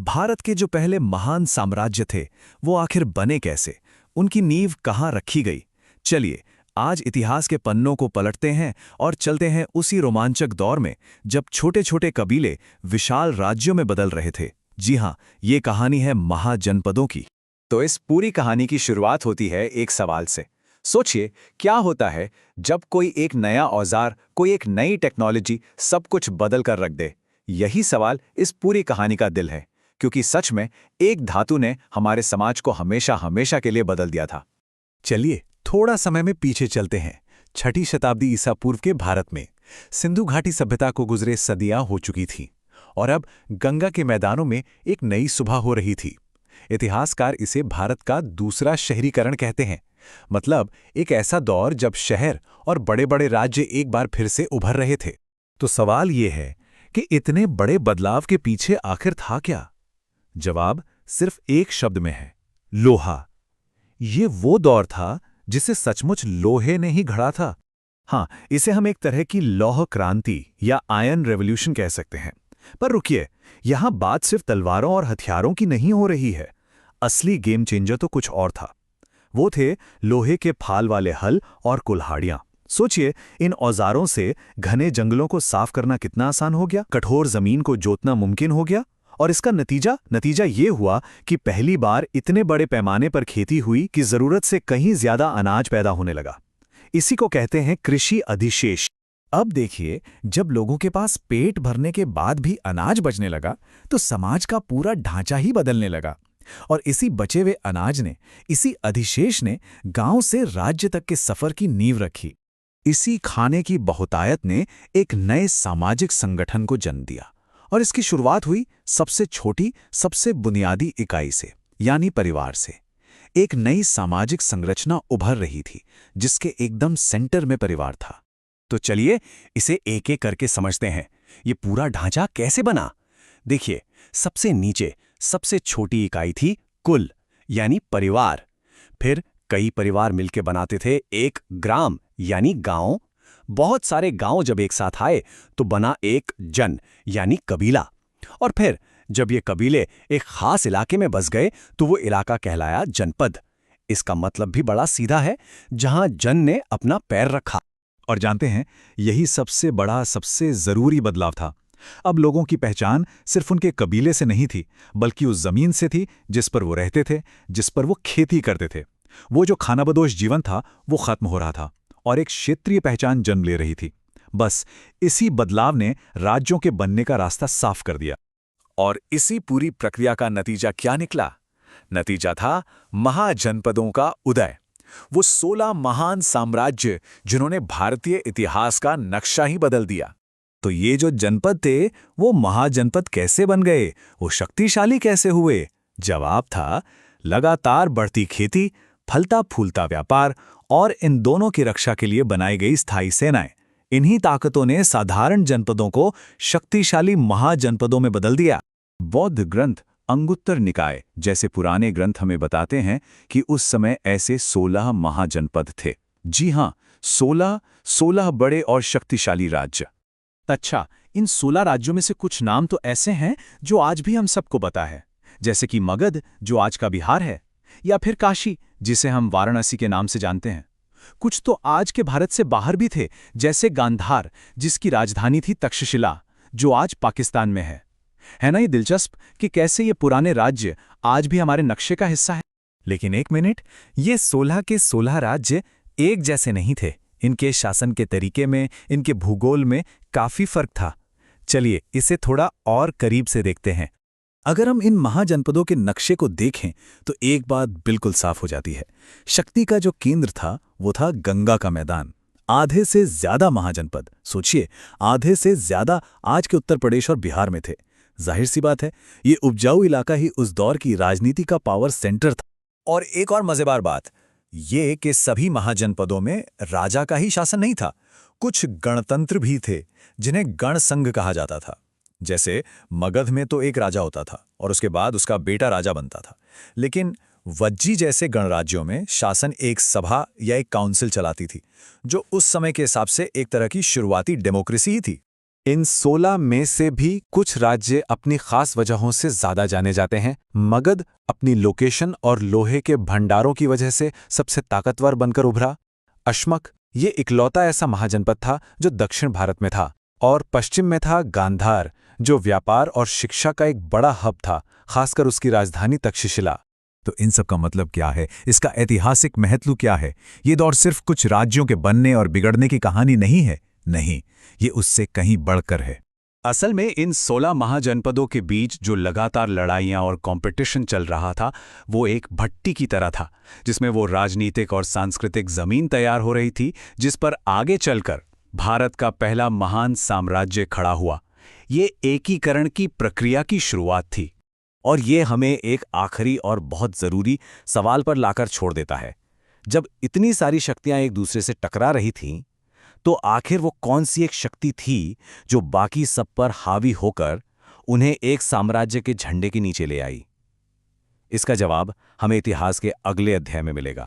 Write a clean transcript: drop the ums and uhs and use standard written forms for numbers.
भारत के जो पहले महान साम्राज्य थे वो आखिर बने कैसे, उनकी नींव कहाँ रखी गई। चलिए आज इतिहास के पन्नों को पलटते हैं और चलते हैं उसी रोमांचक दौर में जब छोटे छोटे कबीले विशाल राज्यों में बदल रहे थे। जी हाँ, ये कहानी है महाजनपदों की। तो इस पूरी कहानी की शुरुआत होती है एक सवाल से। सोचिए, क्या होता है जब कोई एक नया औजार, कोई एक नई टेक्नोलॉजी सब कुछ बदल कर रख दे। यही सवाल इस पूरी कहानी का दिल है, क्योंकि सच में एक धातु ने हमारे समाज को हमेशा हमेशा के लिए बदल दिया था। चलिए थोड़ा समय में पीछे चलते हैं। 6ठी शताब्दी ईसा पूर्व के भारत में सिंधु घाटी सभ्यता को गुजरे सदियां हो चुकी थी और अब गंगा के मैदानों में एक नई सुबह हो रही थी। इतिहासकार इसे भारत का दूसरा शहरीकरण कहते हैं। मतलब एक ऐसा दौर जब शहर और बड़े बड़े राज्य एक बार फिर से उभर रहे थे। तो सवाल ये है कि इतने बड़े बदलाव के पीछे आखिर था क्या? जवाब सिर्फ एक शब्द में है, लोहा। ये वो दौर था जिसे सचमुच लोहे ने ही घड़ा था। हाँ, इसे हम एक तरह की लौह क्रांति या आयरन रेवोल्यूशन कह सकते हैं। पर रुकिए, यहां बात सिर्फ तलवारों और हथियारों की नहीं हो रही है। असली गेम चेंजर तो कुछ और था। वो थे लोहे के फाल वाले हल और कुल्हाड़ियां। सोचिए, इन औजारों से घने जंगलों को साफ करना कितना आसान हो गया, कठोर जमीन को जोतना मुमकिन हो गया। और इसका नतीजा ये हुआ कि पहली बार इतने बड़े पैमाने पर खेती हुई कि जरूरत से कहीं ज्यादा अनाज पैदा होने लगा। इसी को कहते हैं कृषि अधिशेष। अब देखिए, जब लोगों के पास पेट भरने के बाद भी अनाज बचने लगा तो समाज का पूरा ढांचा ही बदलने लगा। और इसी बचे हुए अनाज ने, इसी अधिशेष ने गांव से राज्य तक के सफर की नींव रखी। इसी खाने की बहुतायत ने एक नए सामाजिक संगठन को जन्म दिया। और इसकी शुरुआत हुई सबसे छोटी, सबसे बुनियादी इकाई से, यानी परिवार से। एक नई सामाजिक संरचना उभर रही थी जिसके एकदम सेंटर में परिवार था। तो चलिए इसे एक एक करके समझते हैं। ये पूरा ढांचा कैसे बना? देखिए, सबसे नीचे सबसे छोटी इकाई थी कुल, यानी परिवार। फिर कई परिवार मिलकर बनाते थे एक ग्राम, यानी गांव। बहुत सारे गांव जब एक साथ आए तो बना एक जन, यानी कबीला। और फिर जब ये कबीले एक खास इलाके में बस गए तो वो इलाका कहलाया जनपद। इसका मतलब भी बड़ा सीधा है, जहां जन ने अपना पैर रखा। और जानते हैं, यही सबसे बड़ा, सबसे जरूरी बदलाव था। अब लोगों की पहचान सिर्फ उनके कबीले से नहीं थी, बल्कि उस जमीन से थी जिस पर वो रहते थे, जिस पर वो खेती करते थे। वो जो खानाबदोश जीवन था वो खत्म हो रहा था और एक क्षेत्रीय पहचान जन्म ले रही थी। बस इसी बदलाव ने राज्यों के बनने का रास्ता साफ कर दिया। और इसी पूरी प्रक्रिया का नतीजा क्या निकला? नतीजा था महाजनपदों का उदय। वो 16 महान साम्राज्य जिन्होंने भारतीय इतिहास का नक्शा ही बदल दिया। तो ये जो जनपद थे वो महाजनपद कैसे बन गए, वो शक्तिशाली कैसे हुए? जवाब था लगातार बढ़ती खेती, फलता फूलता व्यापार और इन दोनों की रक्षा के लिए बनाई गई स्थायी सेनाएं। इन्हीं ताकतों ने साधारण जनपदों को शक्तिशाली महाजनपदों में बदल दिया। बौद्ध ग्रंथ अंगुत्तर निकाय जैसे पुराने ग्रंथ हमें बताते हैं कि उस समय ऐसे 16 महाजनपद थे। जी हां, 16 बड़े और शक्तिशाली राज्य। अच्छा, इन 16 राज्यों में से कुछ नाम तो ऐसे हैं जो आज भी हम सबको पता है, जैसे कि मगध जो आज का बिहार है, या फिर काशी जिसे हम वाराणसी के नाम से जानते हैं। कुछ तो आज के भारत से बाहर भी थे, जैसे गांधार जिसकी राजधानी थी तक्षशिला, जो आज पाकिस्तान में है ना ये दिलचस्प कि कैसे ये पुराने राज्य आज भी हमारे नक्शे का हिस्सा है। लेकिन एक मिनट, ये 16 के 16 राज्य एक जैसे नहीं थे। इनके शासन के तरीके में, इनके भूगोल में काफी फर्क था। चलिए इसे थोड़ा और करीब से देखते हैं। अगर हम इन महाजनपदों के नक्शे को देखें तो एक बात बिल्कुल साफ हो जाती है। शक्ति का जो केंद्र था वो था गंगा का मैदान। आधे से ज्यादा महाजनपद, सोचिए, आधे से ज्यादा आज के उत्तर प्रदेश और बिहार में थे। जाहिर सी बात है, ये उपजाऊ इलाका ही उस दौर की राजनीति का पावर सेंटर था। और एक और मजेदार बात ये कि सभी महाजनपदों में राजा का ही शासन नहीं था। कुछ गणतंत्र भी थे जिन्हें गण संघ कहा जाता था। जैसे मगध में तो एक राजा होता था और उसके बाद उसका बेटा राजा बनता था। लेकिन वज्जी जैसे गणराज्यों में शासन एक सभा या एक काउंसिल चलाती थी, जो उस समय के हिसाब से एक तरह की शुरुआती डेमोक्रेसी ही थी। इन 16 में से भी कुछ राज्य अपनी खास वजहों से ज्यादा जाने जाते हैं। मगध अपनी लोकेशन और लोहे के भंडारों की वजह से सबसे ताकतवर बनकर उभरा। अश्मक ये इकलौता ऐसा महाजनपद था जो दक्षिण भारत में था, और पश्चिम में था गांधार, जो व्यापार और शिक्षा का एक बड़ा हब था, खासकर उसकी राजधानी तक्षशिला। तो इन सब का मतलब क्या है? इसका ऐतिहासिक महत्व क्या है? ये दौर सिर्फ कुछ राज्यों के बनने और बिगड़ने की कहानी नहीं है। नहीं, ये उससे कहीं बढ़कर है। असल में इन 16 महाजनपदों के बीच जो लगातार लड़ाइयां और कंपटीशन चल रहा था, वो एक भट्टी की तरह था, जिसमें वो राजनीतिक और सांस्कृतिक जमीन तैयार हो रही थी, जिस पर आगे चलकर भारत का पहला महान साम्राज्य खड़ा हुआ। ये एकीकरण की प्रक्रिया की शुरुआत थी। और ये हमें एक आखिरी और बहुत ज़रूरी सवाल पर लाकर छोड़ देता है। जब इतनी सारी शक्तियां एक दूसरे से टकरा रही थीं, तो आखिर वो कौन सी एक शक्ति थी जो बाकी सब पर हावी होकर उन्हें एक साम्राज्य के झंडे के नीचे ले आई? इसका जवाब हमें इतिहास के अगले अध्याय में मिलेगा।